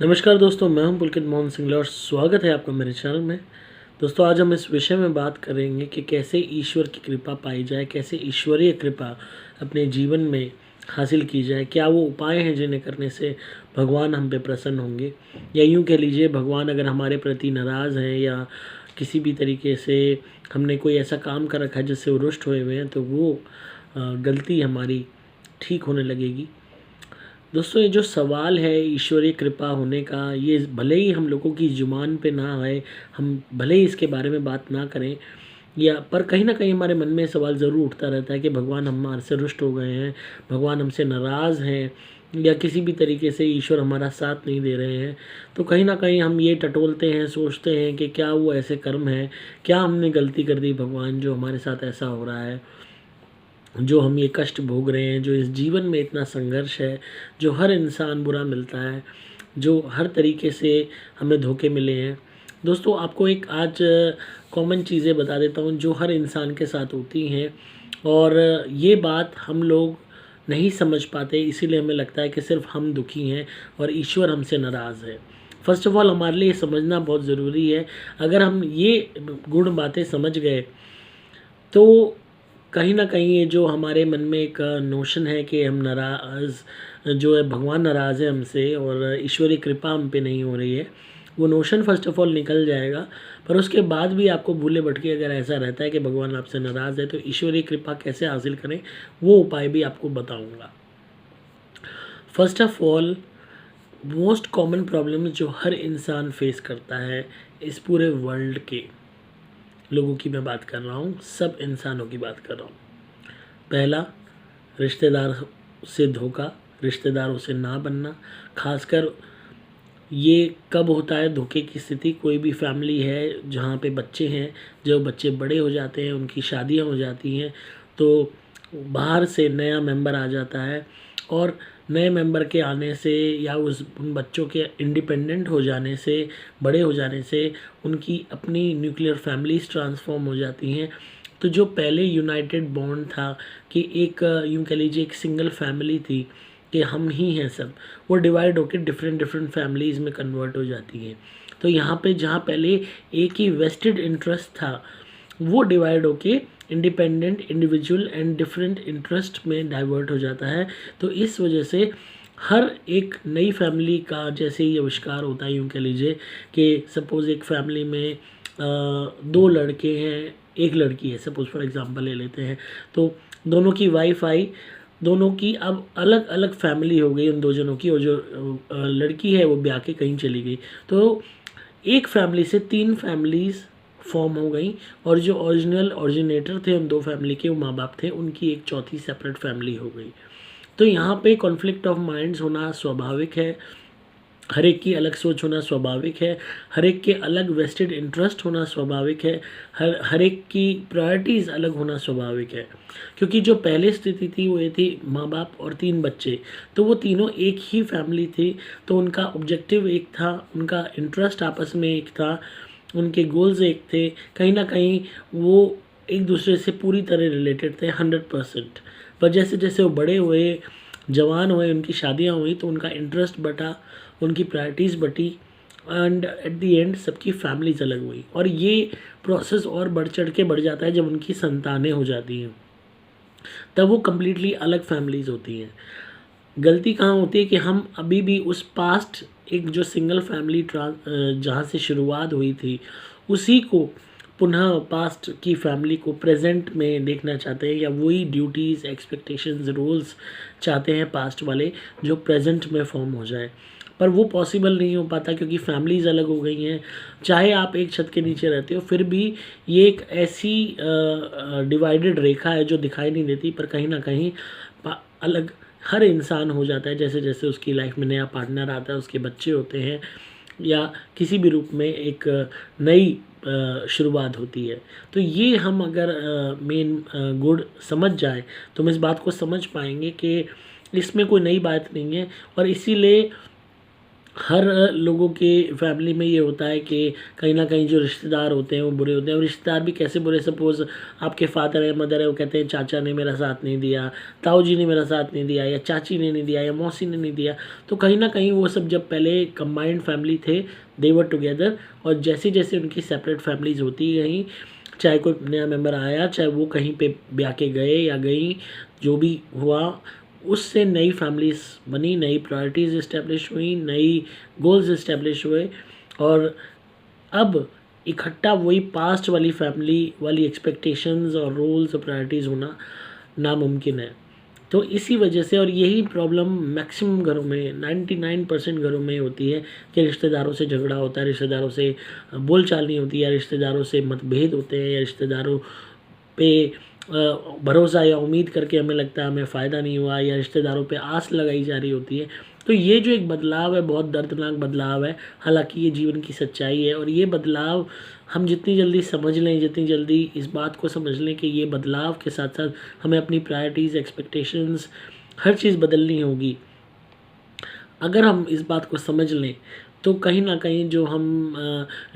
नमस्कार दोस्तों, मैं हूं पुलकित मोहन सिंगला और स्वागत है आपका मेरे चैनल में। दोस्तों, आज हम इस विषय में बात करेंगे कि कैसे ईश्वर की कृपा पाई जाए, कैसे ईश्वरीय कृपा अपने जीवन में हासिल की जाए। क्या वो उपाय हैं जिन्हें करने से भगवान हम पे प्रसन्न होंगे, या यूँ कह लीजिए भगवान अगर हमारे प्रति नाराज़ हैं या किसी भी तरीके से हमने कोई ऐसा काम कर रखा है जिससे वो रुष्ट हुए हुए हैं, तो वो गलती हमारी ठीक होने लगेगी। दोस्तों, ये जो सवाल है ईश्वरीय कृपा होने का, ये भले ही हम लोगों की जुबान पे ना आए, हम भले ही इसके बारे में बात ना करें, या पर कहीं ना कहीं हमारे मन में सवाल ज़रूर उठता रहता है कि भगवान हमारे से रुष्ट हो गए हैं, भगवान हमसे नाराज़ हैं, या किसी भी तरीके से ईश्वर हमारा साथ नहीं दे रहे हैं। तो कहीं ना कहीं हम ये टटोलते हैं, सोचते हैं कि क्या वो ऐसे कर्म है, क्या हमने गलती कर दी भगवान जो हमारे साथ ऐसा हो रहा है, जो हम ये कष्ट भोग रहे हैं, जो इस जीवन में इतना संघर्ष है, जो हर इंसान बुरा मिलता है, जो हर तरीके से हमें धोखे मिले हैं। दोस्तों, आपको एक आज कॉमन चीज़ें बता देता हूँ जो हर इंसान के साथ होती हैं, और ये बात हम लोग नहीं समझ पाते, इसीलिए हमें लगता है कि सिर्फ हम दुखी हैं और ईश्वर हमसे नाराज़ है। फर्स्ट ऑफ ऑल, हमारे लिए समझना बहुत ज़रूरी है। अगर हम ये गुण बातें समझ गए तो कहीं न कहीं ये जो हमारे मन में एक नोशन है कि हम नाराज़ जो है, भगवान नाराज़ है हमसे और ईश्वरीय कृपा हम पे नहीं हो रही है, वो नोशन फ़र्स्ट ऑफ़ ऑल निकल जाएगा। पर उसके बाद भी आपको भूले-भटके अगर ऐसा रहता है कि भगवान आपसे नाराज़ है, तो ईश्वरीय कृपा कैसे हासिल करें, वो उपाय भी आपको बताऊँगा। First of all, most common problem जो हर इंसान फ़ेस करता है इस पूरे वर्ल्ड के लोगों की मैं बात कर रहा हूँ, सब इंसानों की बात कर रहा हूँ। पहला, रिश्तेदार से धोखा, रिश्तेदारों से ना बनना। खासकर ये कब होता है धोखे की स्थिति? कोई भी फैमिली है जहाँ पे बच्चे हैं, जब बच्चे बड़े हो जाते हैं, उनकी शादियाँ हो जाती हैं, तो बाहर से नया मेंबर आ जाता है, और नए मेंबर के आने से या उन बच्चों के इंडिपेंडेंट हो जाने से, बड़े हो जाने से उनकी अपनी न्यूक्लियर फैमिलीज़ ट्रांसफ़ॉर्म हो जाती हैं। तो जो पहले यूनाइटेड बॉन्ड था कि एक यूँ कह लीजिए एक सिंगल फैमिली थी कि हम ही हैं सब, वो डिवाइड होकर डिफरेंट डिफरेंट फैमिलीज़ में कन्वर्ट हो जाती हैं। तो यहाँ पे जहाँ पहले एक ही वेस्टेड इंटरेस्ट था, वो डिवाइड होके independent, individual and different interest में डाइवर्ट हो जाता है। तो इस वजह से हर एक नई फैमिली का जैसे ही आविष्कार होता है, यूँ कह लीजिए कि सपोज़ एक फैमिली में दो लड़के हैं, एक लड़की है, सपोज़ फॉर एग्ज़ाम्पल ले लेते हैं, तो दोनों की वाइफ आई, दोनों की अब अलग अलग फैमिली हो गई उन दो जनों की, और जो लड़की है वो ब्याह के कहीं चली गई। तो एक फैमिली से तीन फैमिलीज़ फॉर्म हो गई, और जो ओरिजिनेटर थे उन दो फैमिली के, वो माँ बाप थे, उनकी एक चौथी सेपरेट फैमिली हो गई। तो यहाँ पे कॉन्फ्लिक्ट ऑफ माइंड्स होना स्वाभाविक है, हर एक की अलग सोच होना स्वाभाविक है, हर एक के अलग वेस्टेड इंटरेस्ट होना स्वाभाविक है, हर एक की प्रायोरिटीज़ अलग होना स्वाभाविक है। क्योंकि जो पहले स्थिति थी वो ये थी, माँ बाप और तीन बच्चे, तो वो तीनों एक ही फैमिली थी, तो उनका ऑब्जेक्टिव एक था, उनका इंटरेस्ट आपस में एक था, उनके गोल्स एक थे, कहीं ना कहीं वो एक दूसरे से पूरी तरह रिलेटेड थे 100%। पर जैसे जैसे वो बड़े हुए, जवान हुए, उनकी शादियाँ हुई, तो उनका इंटरेस्ट बटा, उनकी प्रायोरिटीज़ बटी, एंड एट द एंड सबकी फैमिलीज अलग हुई। और ये प्रोसेस और बढ़ चढ़ के बढ़ जाता है जब उनकी संतानें हो जाती हैं, तब वो कम्प्लीटली अलग फैमिलीज़ होती हैं। गलती कहाँ होती है कि हम अभी भी उस पास्ट एक जो सिंगल फैमिली जहाँ से शुरुआत हुई थी, उसी को पुनः पास्ट की फैमिली को प्रेजेंट में देखना चाहते हैं, या वही ड्यूटीज़, एक्सपेक्टेशंस, रोल्स चाहते हैं पास्ट वाले जो प्रेजेंट में फॉर्म हो जाए। पर वो पॉसिबल नहीं हो पाता क्योंकि फैमिलीज़ अलग हो गई हैं। चाहे आप एक छत के नीचे रहते हो, फिर भी ये एक ऐसी डिवाइडेड रेखा है जो दिखाई नहीं देती, पर कहीं ना कहीं अलग हर इंसान हो जाता है जैसे जैसे उसकी लाइफ में नया पार्टनर आता है, उसके बच्चे होते हैं, या किसी भी रूप में एक नई शुरुआत होती है। तो ये हम अगर मेन गुड समझ जाए तो हम इस बात को समझ पाएंगे कि इसमें कोई नई बात नहीं है। और इसीलिए हर लोगों के फैमिली में ये होता है कि कहीं ना कहीं जो रिश्तेदार होते हैं वो बुरे होते हैं। और रिश्तेदार भी कैसे बुरे, सपोज़ आपके फादर है, मदर है, वो कहते हैं चाचा ने मेरा साथ नहीं दिया, ताऊ जी ने मेरा साथ नहीं दिया, या चाची ने नहीं दिया, या मौसी ने नहीं दिया। तो कहीं ना कहीं वो सब जब पहले कंबाइंड फैमिली थे, दे वर टुगेदर, और जैसे जैसे उनकी सेपरेट फैमिलीज होती गई, चाहे कोई नया मेंबर आया, चाहे वो कहीं पे ब्याह के गए या गई, जो भी हुआ, उससे नई फैमिलीज बनी, नई प्रायोरिटीज़ इस्टेब्लिश हुई, नई गोल्स इस्टेब्लिश हुए। और अब इकट्ठा वही पास्ट वाली फैमिली वाली एक्सपेक्टेशंस और रोल्स और प्रायोरिटीज़ होना नामुमकिन है। तो इसी वजह से, और यही प्रॉब्लम मैक्सिमम घरों में, 99% घरों में होती है कि रिश्तेदारों से झगड़ा होता है, रिश्तेदारों से बोलचाल नहीं होती, या रिश्तेदारों से मतभेद होते हैं, या रिश्तेदारों पे भरोसा या उम्मीद करके हमें लगता है हमें फ़ायदा नहीं हुआ, या रिश्तेदारों पे आस लगाई जा रही होती है। तो ये जो एक बदलाव है, बहुत दर्दनाक बदलाव है, हालांकि ये जीवन की सच्चाई है। और ये बदलाव हम जितनी जल्दी समझ लें, जितनी जल्दी इस बात को समझ लें कि ये बदलाव के साथ साथ हमें अपनी प्रायोरिटीज़, एक्सपेक्टेशंस, हर चीज़ बदलनी होगी, अगर हम इस बात को समझ लें, तो कहीं ना कहीं जो हम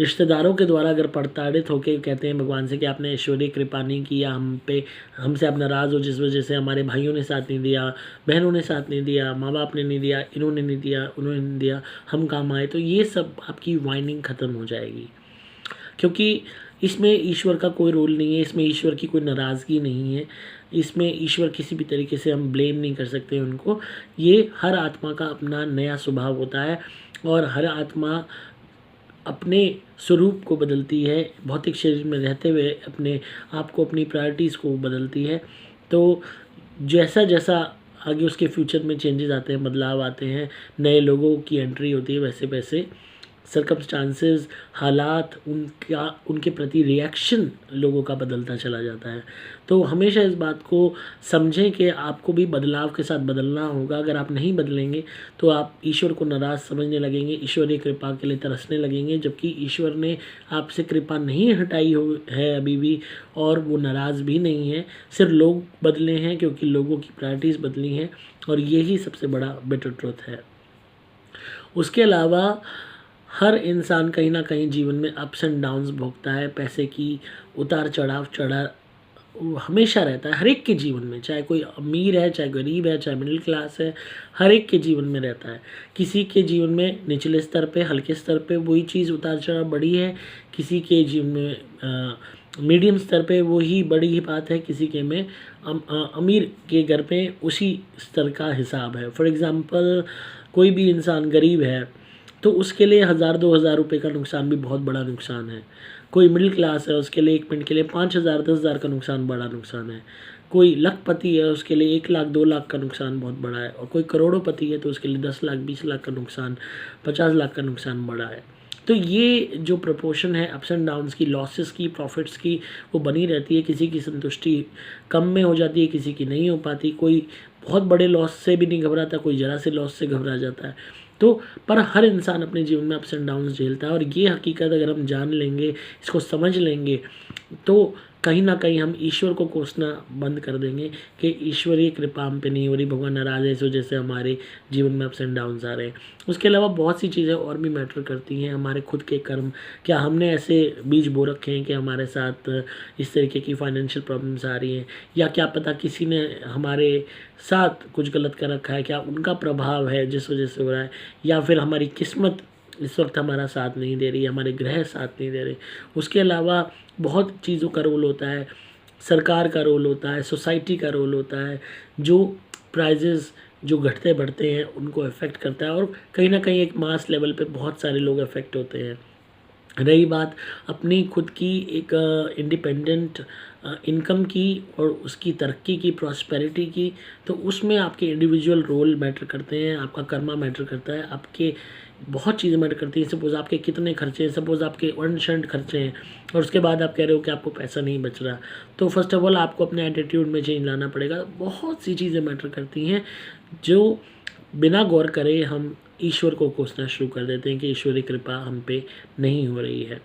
रिश्तेदारों के द्वारा अगर प्रताड़ित होकर कहते हैं भगवान से कि आपने ऐश्वर्य कृपा नहीं किया हम पे, हमसे आप नाराज़ हो, जिस वजह से हमारे भाइयों ने साथ नहीं दिया, बहनों ने साथ नहीं दिया, माँ बाप ने नहीं दिया, इन्होंने नहीं दिया, उन्होंने नहीं दिया, हम काम आए, तो ये सब आपकी वाइनिंग ख़त्म हो जाएगी। क्योंकि इसमें ईश्वर का कोई रोल नहीं है, इसमें ईश्वर की कोई नाराज़गी नहीं है, इसमें ईश्वर किसी भी तरीके से हम ब्लेम नहीं कर सकते उनको। ये हर आत्मा का अपना नया स्वभाव होता है, और हर आत्मा अपने स्वरूप को बदलती है, भौतिक शरीर में रहते हुए अपने आप को, अपनी प्रायोरिटीज़ को बदलती है। तो जैसा जैसा आगे उसके फ्यूचर में चेंजेस आते हैं, बदलाव आते हैं, नए लोगों की एंट्री होती है, वैसे वैसे सर्कमस्टांसेस, हालात, उनके प्रति रिएक्शन लोगों का बदलता चला जाता है। तो हमेशा इस बात को समझें कि आपको भी बदलाव के साथ बदलना होगा। अगर आप नहीं बदलेंगे तो आप ईश्वर को नाराज़ समझने लगेंगे, ईश्वरीय कृपा के लिए तरसने लगेंगे, जबकि ईश्वर ने आपसे कृपा नहीं हटाई हो है अभी भी, और वो नाराज़ भी नहीं है। सिर्फ लोग बदले हैं, क्योंकि लोगों की प्रायोरिटीज़ बदली हैं, और यही सबसे बड़ा बिटर ट्रुथ है। उसके अलावा हर इंसान कहीं ना कहीं जीवन में अप्स एंड डाउन्स भोगता है। पैसे की उतार चढ़ाव हमेशा रहता है हर एक के जीवन में, चाहे कोई अमीर है, चाहे गरीब है, चाहे मिडिल क्लास है, हर एक के जीवन में रहता है। किसी के जीवन में निचले स्तर पे, हल्के स्तर पे वही चीज़ उतार चढ़ाव बड़ी है, किसी के जीवन में मीडियम स्तर पे वही बड़ी ही बात है, किसी के में अमीर के घर पे उसी स्तर का हिसाब है। फॉर एग्ज़ाम्पल, कोई भी इंसान गरीब है तो उसके लिए 1000-2000 रुपये का नुकसान भी बहुत बड़ा नुकसान है। कोई मिडिल क्लास है, उसके लिए 1 मिनट के लिए 5000-10,000 का नुकसान बड़ा नुकसान है। कोई लखपति है, उसके लिए 1 लाख 2 लाख का नुकसान बहुत बड़ा है। और कोई करोड़ों है तो उसके लिए 10 लाख 20 लाख का नुकसान, 50 लाख का नुकसान बड़ा है। तो ये जो प्रपोर्शन है अप्स एंड डाउन्स की, लॉसेस की, प्रॉफिट्स की, वो बनी रहती है। किसी की संतुष्टि कम में हो जाती है, किसी की नहीं हो पाती। कोई बहुत बड़े लॉस से भी नहीं घबराता, कोई ज़रा से लॉस से घबरा जाता है। तो पर हर इंसान अपने जीवन में अप्स एंड डाउन्स झेलता है, और ये हकीकत अगर हम जान लेंगे, इसको समझ लेंगे, तो कहीं ना कहीं हम ईश्वर को कोसना बंद कर देंगे कि ईश्वरीय कृपा हम पे नहीं हो रही, भगवान नाराज़ है, इस वजह से हमारे जीवन में अप्स एंड डाउन्स आ रहे हैं। उसके अलावा बहुत सी चीज़ें और भी मैटर करती हैं, हमारे खुद के कर्म, क्या हमने ऐसे बीज बो रखे हैं कि हमारे साथ इस तरीके की फाइनेंशियल प्रॉब्लम्स आ रही हैं, या क्या पता किसी ने हमारे साथ कुछ गलत कर रखा है, क्या उनका प्रभाव है जिस वजह से हो रहा है, या फिर हमारी किस्मत इस वक्त हमारा साथ नहीं दे रही, हमारे ग्रह साथ नहीं दे रहे। उसके अलावा बहुत चीज़ों का रोल होता है, सरकार का रोल होता है, सोसाइटी का रोल होता है, जो प्राइजेज़ जो घटते बढ़ते हैं उनको अफेक्ट करता है, और कहीं ना कहीं एक मास लेवल पे बहुत सारे लोग अफेक्ट होते हैं। रही बात अपनी खुद की एक इंडिपेंडेंट इनकम की और उसकी तरक्की की, प्रॉस्पेरिटी की, तो उसमें आपके इंडिविजुअल रोल मैटर करते हैं, आपका कर्मा मैटर करता है, आपके बहुत चीज़ें मैटर करती हैं। सपोज़ आपके कितने खर्चे हैं, सपोज़ आपके अनशंट खर्चे हैं, और उसके बाद आप कह रहे हो कि आपको पैसा नहीं बच रहा, तो फर्स्ट ऑफ ऑल आपको अपने एटीट्यूड में चेंज लाना पड़ेगा। बहुत सी चीज़ें मैटर करती हैं जो बिना गौर करे हम ईश्वर को कोसना शुरू कर देते हैं कि ईश्वरी कृपा हम पे नहीं हो रही है।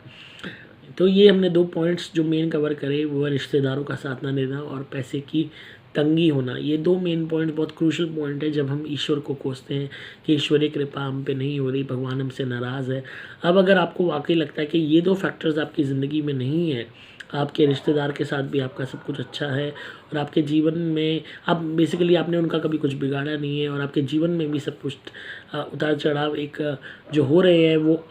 तो ये हमने 2 पॉइंट्स जो मेन कवर करे, वो है रिश्तेदारों का साथ ना देना और पैसे की तंगी होना, ये 2 मेन पॉइंट बहुत क्रूशल पॉइंट है जब हम ईश्वर को कोसते हैं कि ईश्वरीय कृपा हम पे नहीं हो रही, भगवान हमसे नाराज़ है। अब अगर आपको वाकई लगता है कि ये 2 फैक्टर्स आपकी ज़िंदगी में नहीं है, आपके रिश्तेदार के साथ भी आपका सब कुछ अच्छा है और आपके जीवन में आप बेसिकली आपने उनका कभी कुछ बिगाड़ा नहीं है और आपके जीवन में भी सब कुछ उतार चढ़ाव एक जो हो रहे हैं वो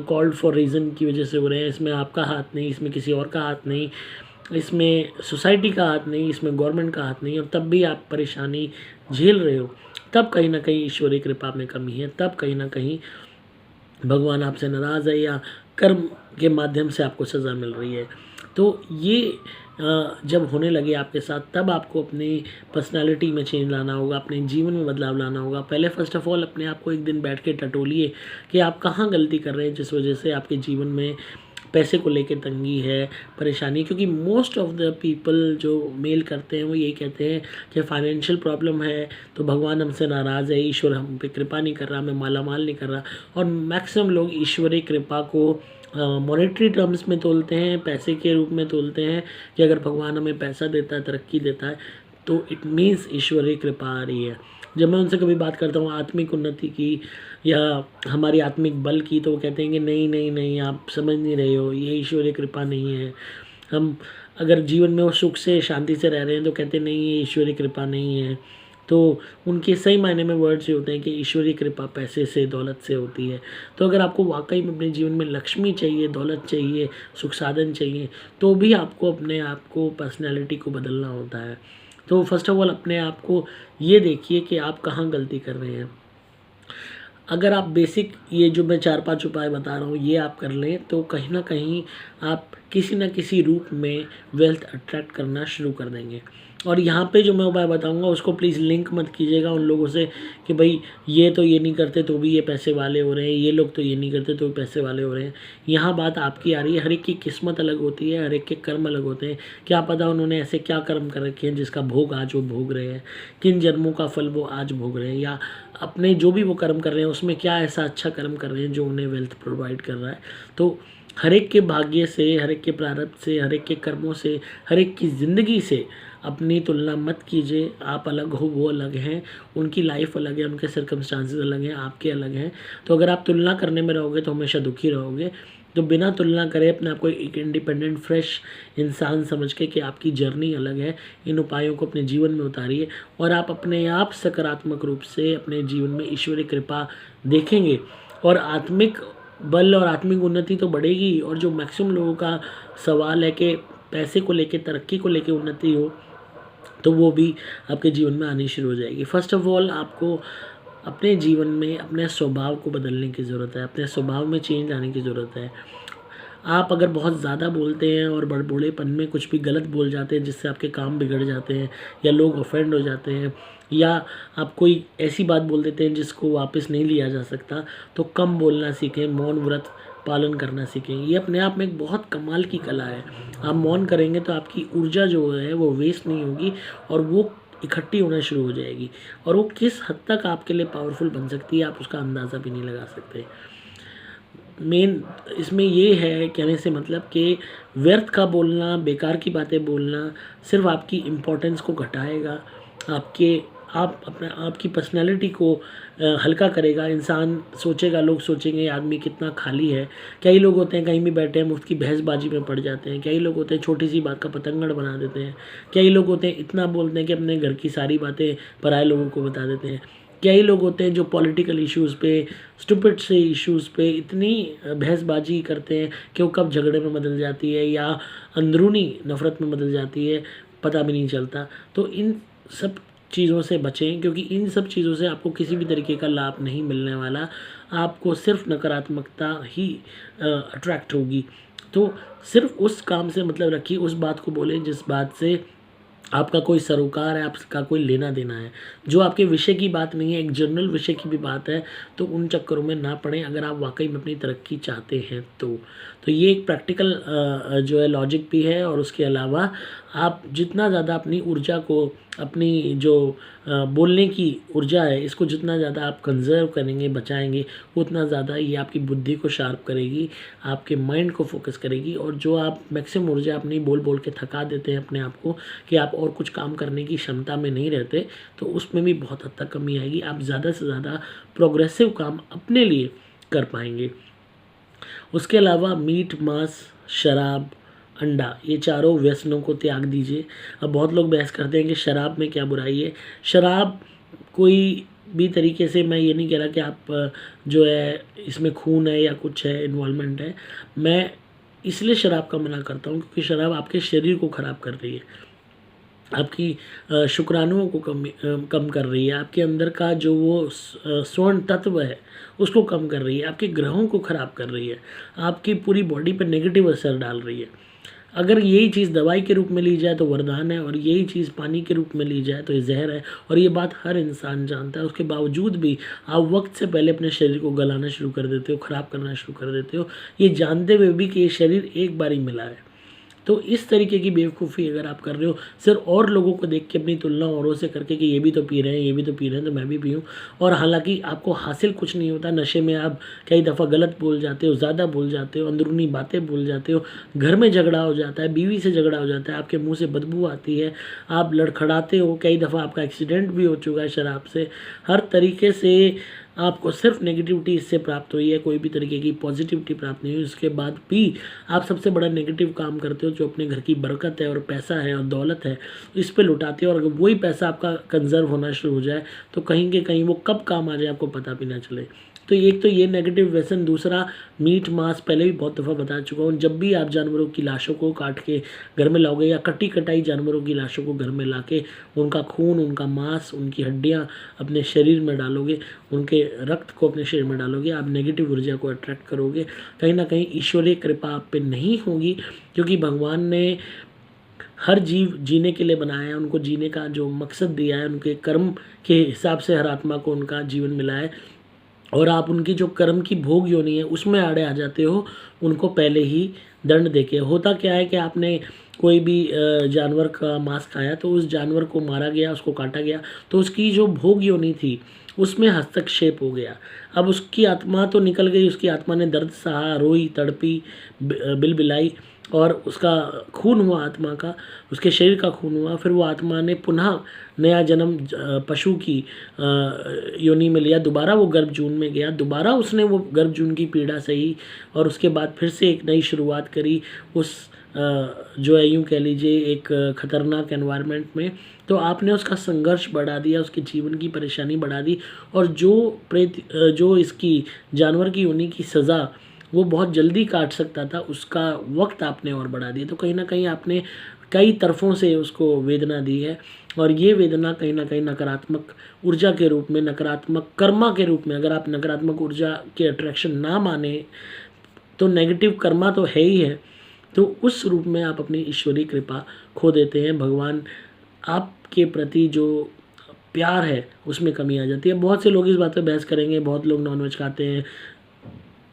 कॉल्ड फॉर रीज़न की वजह से हो रहे हैं, इसमें आपका हाथ नहीं, इसमें किसी और का हाथ नहीं, इसमें सोसाइटी का हाथ नहीं, इसमें गवर्नमेंट का हाथ नहीं, और तब भी आप परेशानी झेल रहे हो, तब कहीं ना कहीं ईश्वरीय कृपा में कमी है, तब कहीं ना कहीं भगवान आपसे नाराज़ है या कर्म के माध्यम से आपको सज़ा मिल रही है। तो ये जब होने लगे आपके साथ, तब आपको अपनी पर्सनालिटी में चेंज लाना होगा, अपने जीवन में बदलाव लाना होगा। पहले फर्स्ट ऑफ ऑल अपने आप को एक दिन बैठ के टटोलिए कि आप कहाँ गलती कर रहे हैं जिस वजह से आपके जीवन में पैसे को लेके तंगी है, परेशानी। क्योंकि मोस्ट ऑफ द पीपल जो मेल करते हैं वो यही कहते हैं कि फाइनेंशियल प्रॉब्लम है तो भगवान हमसे नाराज़ है, ईश्वर हम पे कृपा नहीं कर रहा, हमें माला माल नहीं कर रहा। और मैक्सिमम लोग ईश्वरीय कृपा को मॉनेटरी टर्म्स में तोलते हैं, पैसे के रूप में तोलते हैं कि अगर भगवान हमें पैसा देता है, तरक्की देता है, तो इट मीन्स ईश्वरीय कृपा आ रही है। जब मैं उनसे कभी बात करता हूँ आत्मिक उन्नति की या हमारी आत्मिक बल की, तो वो कहते हैं कि नहीं नहीं नहीं, आप समझ नहीं रहे हो, ये ईश्वरीय कृपा नहीं है। हम अगर जीवन में वो सुख से शांति से रह रहे हैं तो कहते नहीं, ये ईश्वरीय कृपा नहीं है। तो उनके सही मायने में वर्ड्स ये होते हैं कि ईश्वरीय कृपा पैसे से, दौलत से होती है। तो अगर आपको वाकई में अपने जीवन में लक्ष्मी चाहिए, दौलत चाहिए, सुख साधन चाहिए, तो भी आपको अपने आप को, पर्सनैलिटी को बदलना होता है। तो फर्स्ट ऑफ ऑल अपने आप को ये देखिए कि आप कहाँ गलती कर रहे हैं। अगर आप बेसिक ये जो मैं 4-5 उपाय बता रहा हूँ ये आप कर लें, तो कहीं ना कहीं आप किसी न किसी रूप में वेल्थ अट्रैक्ट करना शुरू कर देंगे। और यहाँ पे जो मैं उपाय बताऊँगा उसको प्लीज़ लिंक मत कीजिएगा उन लोगों से कि भाई ये तो ये नहीं करते तो भी ये पैसे वाले हो रहे हैं, ये लोग तो ये नहीं करते तो भी पैसे वाले हो रहे हैं। यहाँ बात आपकी आ रही है। हर एक की किस्मत अलग होती है, हर एक के कर्म अलग होते हैं। क्या पता उन्होंने ऐसे क्या कर्म कर रखे हैं जिसका भोग आज वो भोग रहे हैं, किन जन्मों का फल वो आज भोग रहे हैं, या अपने जो भी वो कर्म कर रहे हैं उसमें क्या ऐसा अच्छा कर्म कर रहे हैं जो उन्हें वेल्थ प्रोवाइड कर रहा है। तो हर एक के भाग्य से, हर एक के प्रारब्ध से, हर एक के कर्मों से, हर एक की ज़िंदगी से अपनी तुलना मत कीजिए। आप अलग हो, वो अलग हैं, उनकी लाइफ अलग है, उनके सर्कमस्टांसेस अलग हैं, आपके अलग हैं। तो अगर आप तुलना करने में रहोगे तो हमेशा दुखी रहोगे। तो बिना तुलना करे अपने आप को एक इंडिपेंडेंट फ्रेश इंसान समझ के कि आपकी जर्नी अलग है, इन उपायों को अपने जीवन में उतारिए और आप अपने आप सकारात्मक रूप से अपने जीवन में ईश्वरीय कृपा देखेंगे और आत्मिक बल और आत्मिक उन्नति तो बढ़ेगी। और जो मैक्सिमम लोगों का सवाल है कि पैसे को लेके, तरक्की को लेके उन्नति हो, तो वो भी आपके जीवन में आनी शुरू हो जाएगी। फर्स्ट ऑफ ऑल आपको अपने जीवन में अपने स्वभाव को बदलने की ज़रूरत है, अपने स्वभाव में चेंज लाने की ज़रूरत है। आप अगर बहुत ज़्यादा बोलते हैं और बड़बोलेपन में कुछ भी गलत बोल जाते हैं जिससे आपके काम बिगड़ जाते हैं या लोग ऑफेंड हो जाते हैं, या आप कोई ऐसी बात बोल देते हैं जिसको वापस नहीं लिया जा सकता, तो कम बोलना सीखें, मौन व्रत पालन करना सीखें। ये अपने आप में एक बहुत कमाल की कला है। आप मौन करेंगे तो आपकी ऊर्जा जो है वो वेस्ट नहीं होगी और वो इकट्ठी होना शुरू हो जाएगी, और वो किस हद तक आपके लिए पावरफुल बन सकती है आप उसका अंदाज़ा भी नहीं लगा सकते। मेन इसमें ये है कहने से मतलब कि व्यर्थ का बोलना, बेकार की बातें बोलना सिर्फ आपकी इम्पोर्टेंस को घटाएगा, आपकी पर्सनैलिटी को हल्का करेगा। इंसान सोचेगा, लोग सोचेंगे ये आदमी कितना खाली है। कई लोग होते हैं कहीं भी बैठे हैं मुफ्त की बहसबाजी में पड़ जाते हैं, कई लोग होते हैं छोटी सी बात का पतंगड़ बना देते हैं, कई लोग होते हैं इतना बोलते हैं कि अपने घर की सारी बातें पराए लोगों को बता देते हैं, कई लोग होते हैं जो पॉलिटिकल इश्यूज़ पे, स्टूपिड से इश्यूज़ पे इतनी बहसबाजी करते हैं कि वो कब झगड़े में बदल जाती है या अंदरूनी नफ़रत में बदल जाती है पता भी नहीं चलता। तो इन सब चीज़ों से बचें, क्योंकि इन सब चीज़ों से आपको किसी भी तरीके का लाभ नहीं मिलने वाला, आपको सिर्फ नकारात्मकता ही अट्रैक्ट होगी। तो सिर्फ उस काम से मतलब रखिए, उस बात को बोलें जिस बात से आपका कोई सरोकार है, आपका कोई लेना देना है, जो आपके विषय की बात नहीं है, एक जनरल विषय की भी बात है, तो उन चक्करों में ना पड़ें अगर आप वाकई में अपनी तरक्की चाहते हैं तो ये एक प्रैक्टिकल जो है लॉजिक भी है। और उसके अलावा आप जितना ज़्यादा अपनी ऊर्जा को, अपनी जो बोलने की ऊर्जा है, इसको जितना ज़्यादा आप कंजर्व करेंगे, बचाएंगे, उतना ज़्यादा ये आपकी बुद्धि को शार्प करेगी, आपके माइंड को फोकस करेगी। और जो आप मैक्सिमम ऊर्जा अपनी बोल बोल के थका देते हैं अपने आप को कि आप और कुछ काम करने की क्षमता में नहीं रहते, तो उसमें भी बहुत हद तक कमी आएगी। आप ज़्यादा से ज़्यादा प्रोग्रेसिव काम अपने लिए कर पाएंगे। उसके अलावा मीट, मांस, शराब, अंडा, ये चारों व्यसनों को त्याग दीजिए। अब बहुत लोग बहस करते हैं कि शराब में क्या बुराई है। शराब कोई भी तरीके से, मैं ये नहीं कह रहा कि आप जो है इसमें खून है या कुछ है, इन्वॉल्वमेंट है। मैं इसलिए शराब का मना करता हूँ क्योंकि शराब आपके शरीर को ख़राब कर रही है, आपकी शुक्राणुओं को कम कर रही है, आपके अंदर का जो वो स्वर्ण तत्व है उसको कम कर रही है, आपके ग्रहों को ख़राब कर रही है, आपकी पूरी बॉडी पर नेगेटिव असर डाल रही है। अगर यही चीज़ दवाई के रूप में ली जाए तो वरदान है, और यही चीज़ पानी के रूप में ली जाए तो ये जहर है। और ये बात हर इंसान जानता है, उसके बावजूद भी आप वक्त से पहले अपने शरीर को गलाना शुरू कर देते हो, ख़राब करना शुरू कर देते हो, ये जानते हुए भी कि ये शरीर एक बार ही मिला है। तो इस तरीके की बेवकूफ़ी अगर आप कर रहे हो सिर्फ और लोगों को देख के, अपनी तुलना औरों से करके कि ये भी तो पी रहे हैं, ये भी तो पी रहे हैं, तो मैं भी पीऊँ, और हालांकि आपको हासिल कुछ नहीं होता। नशे में आप कई दफ़ा गलत बोल जाते हो, ज़्यादा बोल जाते हो, अंदरूनी बातें बोल जाते हो, घर में झगड़ा हो जाता है, बीवी से झगड़ा हो जाता है, आपके मुंह से बदबू आती है, आप लड़खड़ाते हो, कई दफ़ा आपका एक्सीडेंट भी हो चुका है शराब से। हर तरीके से आपको सिर्फ नेगेटिविटी इससे प्राप्त हुई है, कोई भी तरीके की पॉजिटिविटी प्राप्त नहीं हुई। उसके बाद भी आप सबसे बड़ा नेगेटिव काम करते हो, जो अपने घर की बरकत है और पैसा है और दौलत है, इस पे लुटाते हो। और अगर वही पैसा आपका कंजर्व होना शुरू हो जाए तो कहीं के कहीं वो कब काम आ जाए आपको पता भी ना चले। तो एक तो ये नेगेटिव व्यसन, दूसरा मीट मांस, पहले भी बहुत दफ़ा बता चुका हूँ। जब भी आप जानवरों की लाशों को काट के घर में लाओगे, या कटी कटाई जानवरों की लाशों को घर में ला के उनका खून, उनका मांस, उनकी हड्डियाँ अपने शरीर में डालोगे, उनके रक्त को अपने शरीर में डालोगे, आप नेगेटिव ऊर्जा को अट्रैक्ट करोगे। कहीं ना कहीं ईश्वरीय कृपा आप पे नहीं होगी, क्योंकि भगवान ने हर जीव जीने के लिए बनाया है, उनको जीने का जो मकसद दिया है, उनके कर्म के हिसाब से हर आत्मा को उनका जीवन मिला है। और आप उनकी जो कर्म की भोग योनि है उसमें आड़े आ जाते हो, उनको पहले ही दंड देके। होता क्या है कि आपने कोई भी जानवर का मांस खाया, तो उस जानवर को मारा गया, उसको काटा गया, तो उसकी जो भोग योनि थी उसमें हस्तक्षेप हो गया। अब उसकी आत्मा तो निकल गई, उसकी आत्मा ने दर्द सहा, रोई, तड़पी, बिलबिलाई, और उसका खून हुआ आत्मा का, उसके शरीर का खून हुआ। फिर वो आत्मा ने पुनः नया जन्म पशु की योनि में लिया, दोबारा वो गर्भजून में गया, दोबारा उसने वो गर्भजून की पीड़ा सही, और उसके बाद फिर से एक नई शुरुआत करी उस जो है, यूँ कह लीजिए, एक खतरनाक एनवायरनमेंट में। तो आपने उसका संघर्ष बढ़ा दिया, उसके जीवन की परेशानी बढ़ा दी, और जो इसकी जानवर की योनि की सज़ा वो बहुत जल्दी काट सकता था, उसका वक्त आपने और बढ़ा दिया। तो कहीं ना कहीं आपने कई तरफों से उसको वेदना दी है, और ये वेदना कहीं ना कहीं नकारात्मक ऊर्जा के रूप में, नकारात्मक कर्मा के रूप में, अगर आप नकारात्मक ऊर्जा के अट्रैक्शन ना माने तो नेगेटिव कर्मा तो है ही है, तो उस रूप में आप अपनी ईश्वरीय कृपा खो देते हैं। भगवान आपके प्रति जो प्यार है उसमें कमी आ जाती है। बहुत से लोग इस बात पे बहस करेंगे, बहुत लोग नॉनवेज खाते हैं,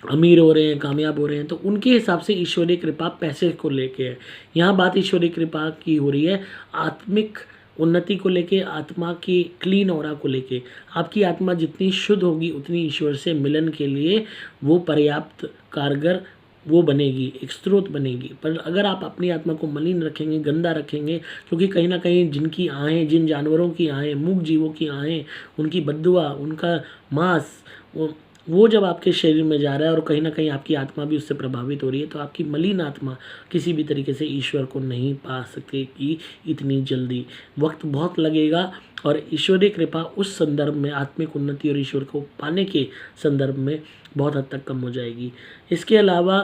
अमीर हो रहे हैं, कामयाब हो रहे हैं, तो उनके हिसाब से ईश्वरीय कृपा पैसे को लेके है। यहाँ बात ईश्वरीय कृपा की हो रही है आत्मिक उन्नति को लेके, आत्मा की क्लीन ऑरा को लेके। आपकी आत्मा जितनी शुद्ध होगी उतनी ईश्वर से मिलन के लिए वो पर्याप्त कारगर वो बनेगी, एक स्रोत बनेगी। पर अगर आप अपनी आत्मा को मलिन रखेंगे, गंदा रखेंगे, क्योंकि कहीं ना कहीं जिनकी आहें, जिन जानवरों की आहें, मूक जीवों की आहें, उनकी बद्दुआ, उनका मांस, वो जब आपके शरीर में जा रहा है और कहीं ना कहीं आपकी आत्मा भी उससे प्रभावित हो रही है, तो आपकी मलिन आत्मा किसी भी तरीके से ईश्वर को नहीं पा सकती इतनी जल्दी। वक्त बहुत लगेगा, और ईश्वरीय कृपा उस संदर्भ में, आत्मिक उन्नति और ईश्वर को पाने के संदर्भ में बहुत हद तक कम हो जाएगी। इसके अलावा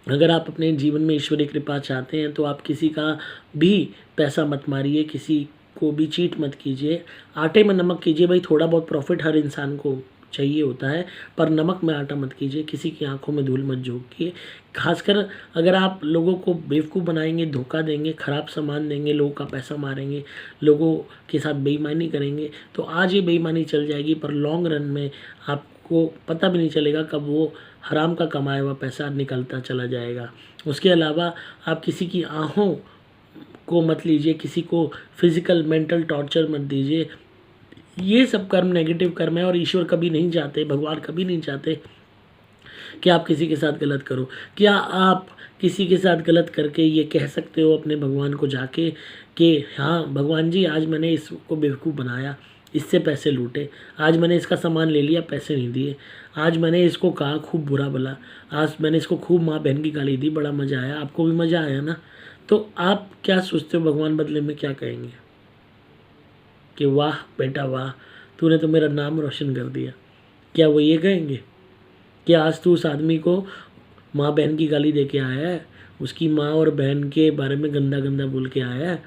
अगर आप अपने जीवन में ईश्वरीय कृपा चाहते हैं तो आप किसी का भी पैसा मत मारिए, किसी को भी चीट मत कीजिए, आटे में नमक कीजिए। भाई थोड़ा बहुत प्रॉफिट हर इंसान को चाहिए होता है, पर नमक में आटा मत कीजिए, किसी की आंखों में धूल मत झोंकिए। खासकर अगर आप लोगों को बेवकूफ़ बनाएंगे, धोखा देंगे, ख़राब सामान देंगे, लोगों का पैसा मारेंगे, लोगों के साथ बेईमानी करेंगे, तो आज ये बेईमानी चल जाएगी, पर लॉन्ग रन में आपको पता भी नहीं चलेगा कब वो हराम का कमाया हुआ पैसा निकलता चला जाएगा। उसके अलावा आप किसी की आहों को मत लीजिए, किसी को फिजिकल मेंटल टॉर्चर मत दीजिए। ये सब कर्म नेगेटिव कर्म है और ईश्वर कभी नहीं चाहते, भगवान कभी नहीं चाहते कि आप किसी के साथ गलत करो। क्या आप किसी के साथ गलत करके ये कह सकते हो अपने भगवान को जाके कि हाँ भगवान जी, आज मैंने इसको बेवकूफ़ बनाया, इससे पैसे लूटे, आज मैंने इसका सामान ले लिया, पैसे नहीं दिए, आज मैंने इसको कहा खूब बुरा भला, आज मैंने इसको खूब माँ बहन की गाली दी, बड़ा मज़ा आया, आपको भी मज़ा आया ना? तो आप क्या सोचते हो भगवान बदले में क्या कहेंगे कि वाह बेटा वाह, तूने तो मेरा नाम रोशन कर दिया? क्या वो ये कहेंगे कि आज तू उस आदमी को माँ बहन की गाली दे के आया है, उसकी माँ और बहन के बारे में गंदा गंदा बोल के आया है,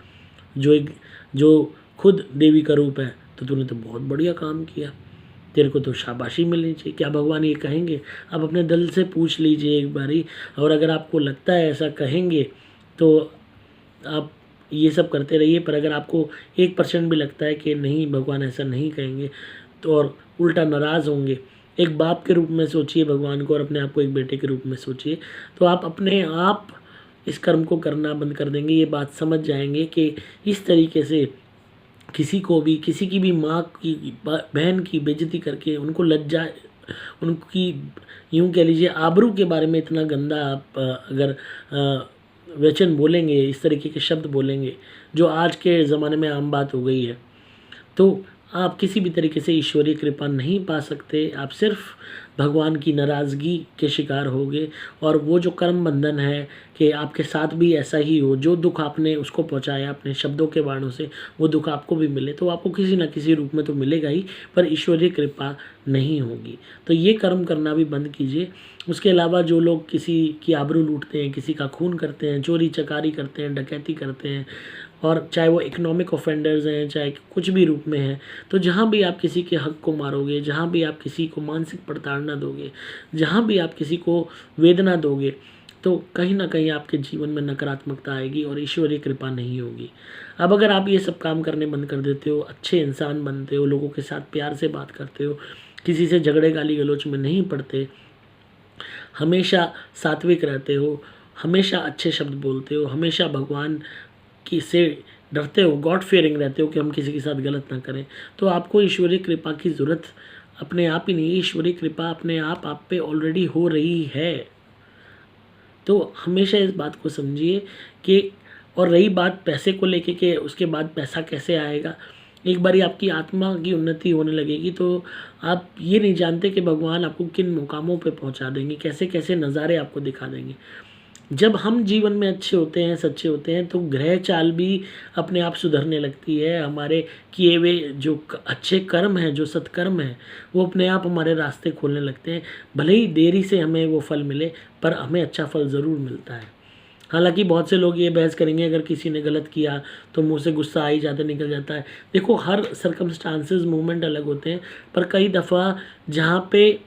जो खुद देवी का रूप है, तो तूने तो बहुत बढ़िया काम किया, तेरे को तो शाबाशी मिलनी चाहिए? क्या भगवान ये कहेंगे? आप अपने दिल से पूछ लीजिए एक बारी, और अगर आपको लगता है ऐसा कहेंगे तो आप ये सब करते रहिए। पर अगर आपको 1% भी लगता है कि नहीं भगवान ऐसा नहीं कहेंगे, तो और उल्टा नाराज़ होंगे, एक बाप के रूप में सोचिए भगवान को और अपने आप को एक बेटे के रूप में सोचिए, तो आप अपने आप इस कर्म को करना बंद कर देंगे। ये बात समझ जाएंगे कि इस तरीके से किसी को भी, किसी की भी माँ की बहन की बेइज्जती करके उनको लज्जा, उनकी यूँ कह लीजिए आबरू के बारे में इतना गंदा आप अगर वचन बोलेंगे, इस तरीके के शब्द बोलेंगे जो आज के ज़माने में आम बात हो गई है, तो आप किसी भी तरीके से ईश्वरीय कृपा नहीं पा सकते। आप सिर्फ भगवान की नाराज़गी के शिकार होगे, और वो जो कर्म बंधन है कि आपके साथ भी ऐसा ही हो, जो दुख आपने उसको पहुंचाया अपने शब्दों के बाणों से, वो दुख आपको भी मिले, तो आपको किसी न किसी रूप में तो मिलेगा ही, पर ईश्वरीय कृपा नहीं होगी। तो ये कर्म करना भी बंद कीजिए। उसके अलावा जो लोग किसी की आबरू लूटते हैं, किसी का खून करते हैं, चोरी चकारी करते हैं, डकैती करते हैं, और चाहे वो इकोनॉमिक ऑफेंडर्स हैं, चाहे कुछ भी रूप में हैं, तो जहाँ भी आप किसी के हक को मारोगे, जहाँ भी आप किसी को मानसिक प्रताड़ना दोगे, जहाँ भी आप किसी को वेदना दोगे, तो कहीं ना कहीं आपके जीवन में नकारात्मकता आएगी और ईश्वरीय कृपा नहीं होगी। अब अगर आप ये सब काम करने बंद कर देते हो, अच्छे इंसान बनते हो, लोगों के साथ प्यार से बात करते हो, किसी से झगड़े गाली गलौच में नहीं पड़ते, हमेशा सात्विक रहते हो, हमेशा अच्छे शब्द बोलते हो, हमेशा भगवान की से डरते हो, गॉड फेयरिंग रहते हो कि हम किसी के साथ गलत ना करें, तो आपको ईश्वरीय कृपा की ज़रूरत अपने आप ही नहीं है। ईश्वरीय कृपा अपने आप पे ऑलरेडी हो रही है। तो हमेशा इस बात को समझिए कि, और रही बात पैसे को लेके कि उसके बाद पैसा कैसे आएगा, एक बारी आपकी आत्मा की उन्नति होने लगेगी तो आप ये नहीं जानते कि भगवान आपको किन मुकामों पे पहुंचा देंगे, कैसे कैसे नज़ारे आपको दिखा देंगे। जब हम जीवन में अच्छे होते हैं, सच्चे होते हैं, तो ग्रह चाल भी अपने आप सुधरने लगती है। हमारे किए हुए जो अच्छे कर्म हैं, जो सत्कर्म हैं, वो अपने आप हमारे रास्ते खोलने लगते हैं। भले ही देरी से हमें वो फल मिले, पर हमें अच्छा फल ज़रूर मिलता है। हालांकि बहुत से लोग ये बहस करेंगे अगर किसी ने गलत किया तो मुंह से गुस्सा आ ही जाता, निकल जाता है। देखो, हर सर्कमस्टांसेस मूवमेंट अलग होते हैं, पर कई दफ़ा जहाँ पे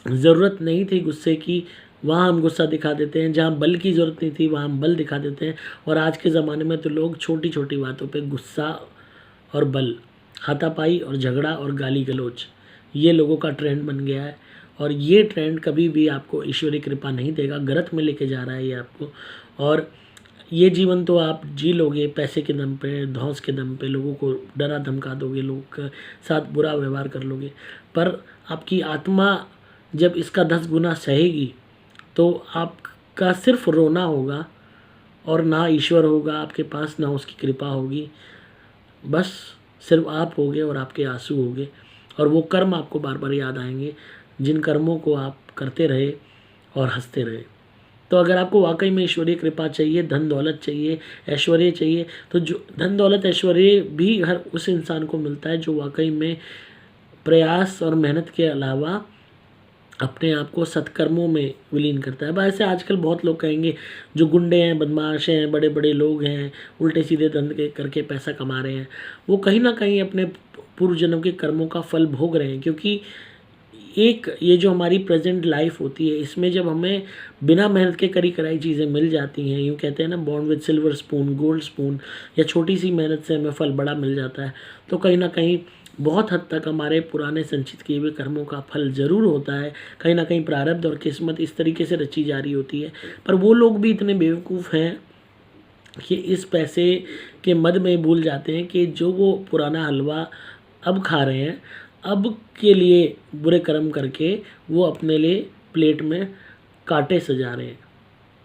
ज़रूरत नहीं थी गुस्से की, वहाँ हम गुस्सा दिखा देते हैं। जहाँ बल की ज़रूरत नहीं थी, वहाँ हम बल दिखा देते हैं। और आज के ज़माने में तो लोग छोटी छोटी बातों पे गुस्सा और बल, हाथापाई और झगड़ा और गाली गलौच, ये लोगों का ट्रेंड बन गया है। और ये ट्रेंड कभी भी आपको ईश्वरीय कृपा नहीं देगा, गलत में लेके जा रहा है ये आपको। और ये जीवन तो आप जी लोगे पैसे के दम पे, धौंस के दम पे, लोगों को डरा धमका दोगे, लोगों के साथ बुरा व्यवहार कर लोगे, पर आपकी आत्मा जब इसका 10 गुना सहेगी तो आपका सिर्फ रोना होगा, और ना ईश्वर होगा आपके पास, ना उसकी कृपा होगी। बस सिर्फ आप होगे और आपके आंसू होगे, और वो कर्म आपको बार बार याद आएंगे जिन कर्मों को आप करते रहे और हंसते रहे। तो अगर आपको वाकई में ईश्वरीय कृपा चाहिए, धन दौलत चाहिए, ऐश्वर्य चाहिए, तो जो धन दौलत ऐश्वर्य भी हर उस इंसान को मिलता है जो वाकई में प्रयास और मेहनत के अलावा अपने आप को सत्कर्मों में विलीन करता है। वैसे आजकल बहुत लोग कहेंगे जो गुंडे हैं, बदमाश हैं, बड़े बड़े लोग हैं, उल्टे सीधे धंधे करके पैसा कमा रहे हैं, वो कहीं ना कहीं अपने पूर्व जन्म के कर्मों का फल भोग रहे हैं। क्योंकि एक ये जो हमारी प्रेजेंट लाइफ होती है, इसमें जब हमें बिना मेहनत के करी कराई चीज़ें मिल जाती हैं, यूँ कहते हैं ना, born with silver spoon, gold spoon, या छोटी सी मेहनत से हमें फल बड़ा मिल जाता है, तो कहीं ना कहीं बहुत हद तक हमारे पुराने संचित किए हुए कर्मों का फल ज़रूर होता है। कहीं ना कहीं प्रारब्ध और किस्मत इस तरीके से रची जा रही होती है। पर वो लोग भी इतने बेवकूफ़ हैं कि इस पैसे के मद में भूल जाते हैं कि जो वो पुराना हलवा अब खा रहे हैं, अब के लिए बुरे कर्म करके वो अपने लिए प्लेट में कांटे सजा रहे हैं।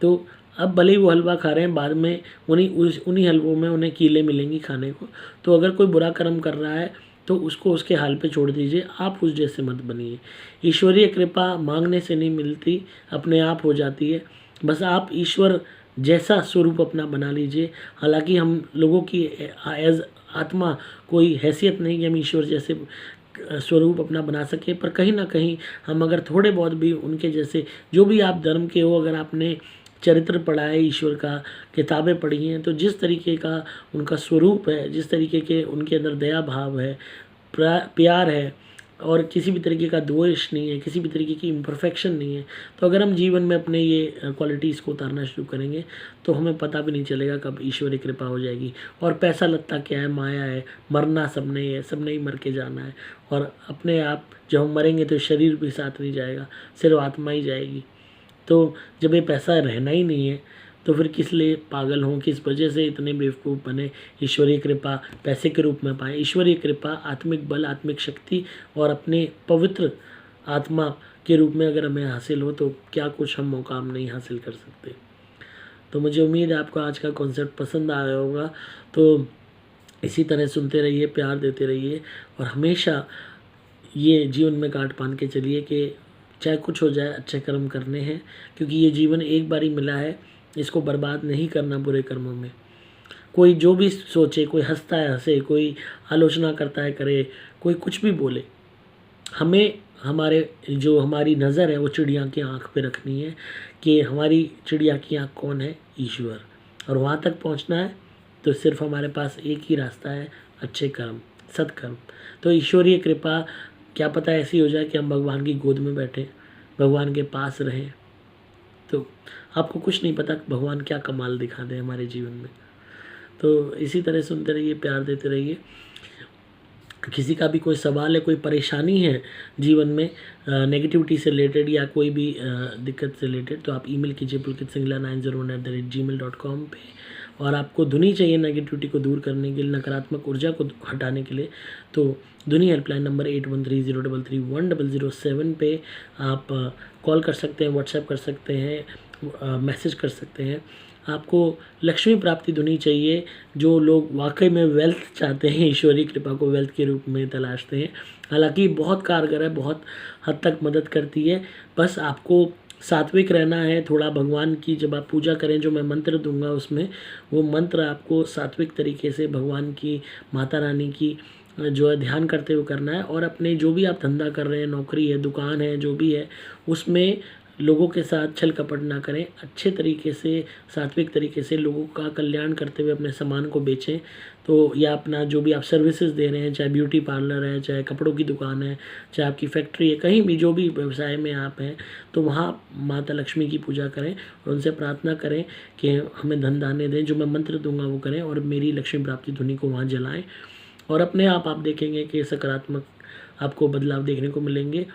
तो अब भले ही वो हलवा खा रहे हैं, बाद में उन्हीं हलवों में उन्हें कीलें मिलेंगी खाने को। तो अगर कोई बुरा कर्म कर रहा है तो उसको उसके हाल पे छोड़ दीजिए, आप उस जैसे मत बनिए। ईश्वरीय कृपा मांगने से नहीं मिलती, अपने आप हो जाती है। बस आप ईश्वर जैसा स्वरूप अपना बना लीजिए। हालांकि हम लोगों की एज आत्मा कोई हैसियत नहीं कि हम ईश्वर जैसे स्वरूप अपना बना सके, पर कहीं ना कहीं हम अगर थोड़े बहुत भी उनके जैसे, जो भी आप धर्म के हो, अगर आपने चरित्र पढ़ा है ईश्वर का, किताबें पढ़ी हैं, तो जिस तरीके का उनका स्वरूप है, जिस तरीके के उनके अंदर दया भाव है, प्यार है, और किसी भी तरीके का द्वेष नहीं है, किसी भी तरीके की इम्परफेक्शन नहीं है, तो अगर हम जीवन में अपने ये क्वालिटीज़ को उतारना शुरू करेंगे तो हमें पता भी नहीं चलेगा कब ईश्वरीय कृपा हो जाएगी। और पैसा लत्ता क्या है, माया है, मरना सबने ही है, सबने ही मर के जाना है। और अपने आप जब हम मरेंगे तो शरीर भी साथ नहीं जाएगा, सिर्फ आत्मा ही जाएगी। तो जब ये पैसा रहना ही नहीं है तो फिर किस लिए पागल हों, किस वजह से इतने बेवकूफ़ बने ईश्वरीय कृपा पैसे के रूप में पाएँ। ईश्वरीय कृपा आत्मिक बल, आत्मिक शक्ति और अपने पवित्र आत्मा के रूप में अगर हमें हासिल हो तो क्या कुछ हम मुकाम नहीं हासिल कर सकते। तो मुझे उम्मीद है आपको आज का कॉन्सेप्ट पसंद आया होगा। तो इसी तरह सुनते रहिए, प्यार देते रहिए और हमेशा ये जीवन में गांठ बांध के चलिए कि चाहे कुछ हो जाए, अच्छे कर्म करने हैं, क्योंकि ये जीवन एक बार ही मिला है, इसको बर्बाद नहीं करना बुरे कर्मों में। कोई जो भी सोचे, कोई हंसता है हंसे, कोई आलोचना करता है करे, कोई कुछ भी बोले, हमें हमारी नज़र है वो चिड़िया की आँख पे रखनी है कि हमारी चिड़िया की आँख कौन है, ईश्वर। और वहाँ तक पहुँचना है तो सिर्फ हमारे पास एक ही रास्ता है, अच्छे कर्म, सत्कर्म। तो ईश्वरीय कृपा क्या पता ऐसी हो जाए कि हम भगवान की गोद में बैठे, भगवान के पास रहें, तो आपको कुछ नहीं पता भगवान क्या कमाल दिखा दे हमारे जीवन में। तो इसी तरह सुनते रहिए, प्यार देते रहिए। किसी का भी कोई सवाल है, कोई परेशानी है जीवन में नेगेटिविटी से रिलेटेड या कोई भी दिक्कत से रिलेटेड, तो आप ईमेल कीजिए pulkitsingla901@gmail.com पे। और आपको धुनी चाहिए नेगेटिविटी को दूर करने के लिए, नकारात्मक ऊर्जा को हटाने के लिए, तो धुनी हेल्पलाइन नंबर 8130331007 पे आप कॉल कर सकते हैं, व्हाट्सएप कर सकते हैं, मैसेज कर सकते हैं। आपको लक्ष्मी प्राप्ति धुनी चाहिए, जो लोग वाकई में वेल्थ चाहते हैं, ईश्वरीय कृपा को वेल्थ के रूप में तलाशते हैं। हालांकि बहुत कारगर है, बहुत हद तक मदद करती है। बस आपको सात्विक रहना है थोड़ा। भगवान की जब आप पूजा करें, जो मैं मंत्र दूंगा उसमें, वो मंत्र आपको सात्विक तरीके से भगवान की, माता रानी की जो है ध्यान करते हुए करना है। और अपने जो भी आप धंधा कर रहे हैं, नौकरी है, दुकान है, जो भी है, उसमें लोगों के साथ छल कपट ना करें, अच्छे तरीके से, सात्विक तरीके से लोगों का कल्याण करते हुए अपने सामान को बेचें। तो या अपना जो भी आप सर्विसेज दे रहे हैं, चाहे ब्यूटी पार्लर है, चाहे कपड़ों की दुकान है, चाहे आपकी फैक्ट्री है, कहीं भी जो भी व्यवसाय में आप हैं, तो वहाँ माता लक्ष्मी की पूजा करें और उनसे प्रार्थना करें कि हमें धन दाने दें। जो मैं मंत्र दूंगा वो करें और मेरी लक्ष्मी प्राप्ति धुनी को वहाँ जलाएँ। और अपने आप देखेंगे कि सकारात्मक आपको बदलाव देखने को मिलेंगे।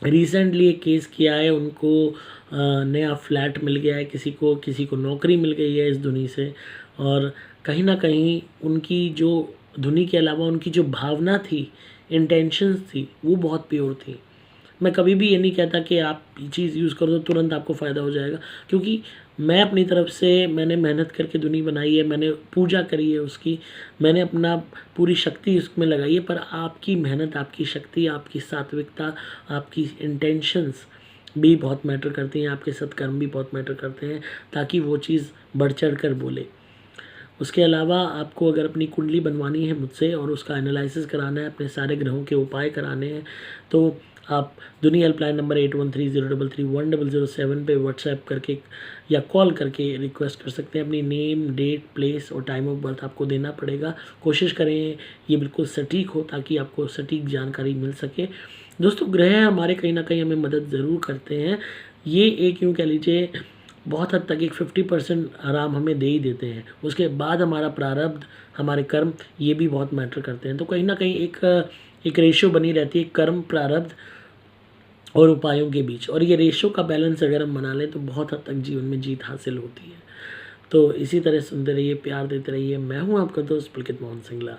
रिसेंटली एक केस किया है, उनको नया फ्लैट मिल गया है, किसी को नौकरी मिल गई है इस धुनी से। और कहीं ना कहीं उनकी जो धुनी के अलावा उनकी जो भावना थी, इंटेंशंस थी, वो बहुत प्योर थी। मैं कभी भी ये नहीं कहता कि आप ये चीज़ यूज़ करो तो तुरंत आपको फ़ायदा हो जाएगा, क्योंकि मैं अपनी तरफ से मैंने मेहनत करके धुनी बनाई है, मैंने पूजा करी है उसकी, मैंने अपना पूरी शक्ति उसमें लगाई है। पर आपकी मेहनत, आपकी शक्ति, आपकी सात्विकता, आपकी इंटेंशंस भी बहुत मैटर करती हैं, आपके सत्कर्म भी बहुत मैटर करते हैं, ताकि वो चीज़ बढ़ चढ़ कर बोले। उसके अलावा आपको अगर अपनी कुंडली बनवानी है मुझसे और उसका एनालिसिस कराना है, अपने सारे ग्रहों के उपाय कराने हैं, तो आप धुनी हेल्पलाइन नंबर 8130331007 पे व्हाट्सएप करके या कॉल करके रिक्वेस्ट कर सकते हैं। अपनी नेम, डेट, प्लेस और टाइम ऑफ बर्थ आपको देना पड़ेगा। कोशिश करें ये बिल्कुल सटीक हो, ताकि आपको सटीक जानकारी मिल सके। दोस्तों, ग्रह हमारे कहीं ना कहीं हमें मदद ज़रूर करते हैं। ये एक यूँ कह लीजिए बहुत हद तक एक 50% आराम हमें दे ही देते हैं। उसके बाद हमारा प्रारब्ध, हमारे कर्म, ये भी बहुत मैटर करते हैं। तो कहीं ना कहीं एक रेशियो बनी रहती है कर्म, प्रारब्ध और उपायों के बीच, और ये रेशियो का बैलेंस अगर हम बना लें तो बहुत हद तक जीवन में जीत हासिल होती है। तो इसी तरह सुनते रहिए, प्यार देते रहिए। मैं हूँ आपका दोस्त पुलकित मोहन सिंगला।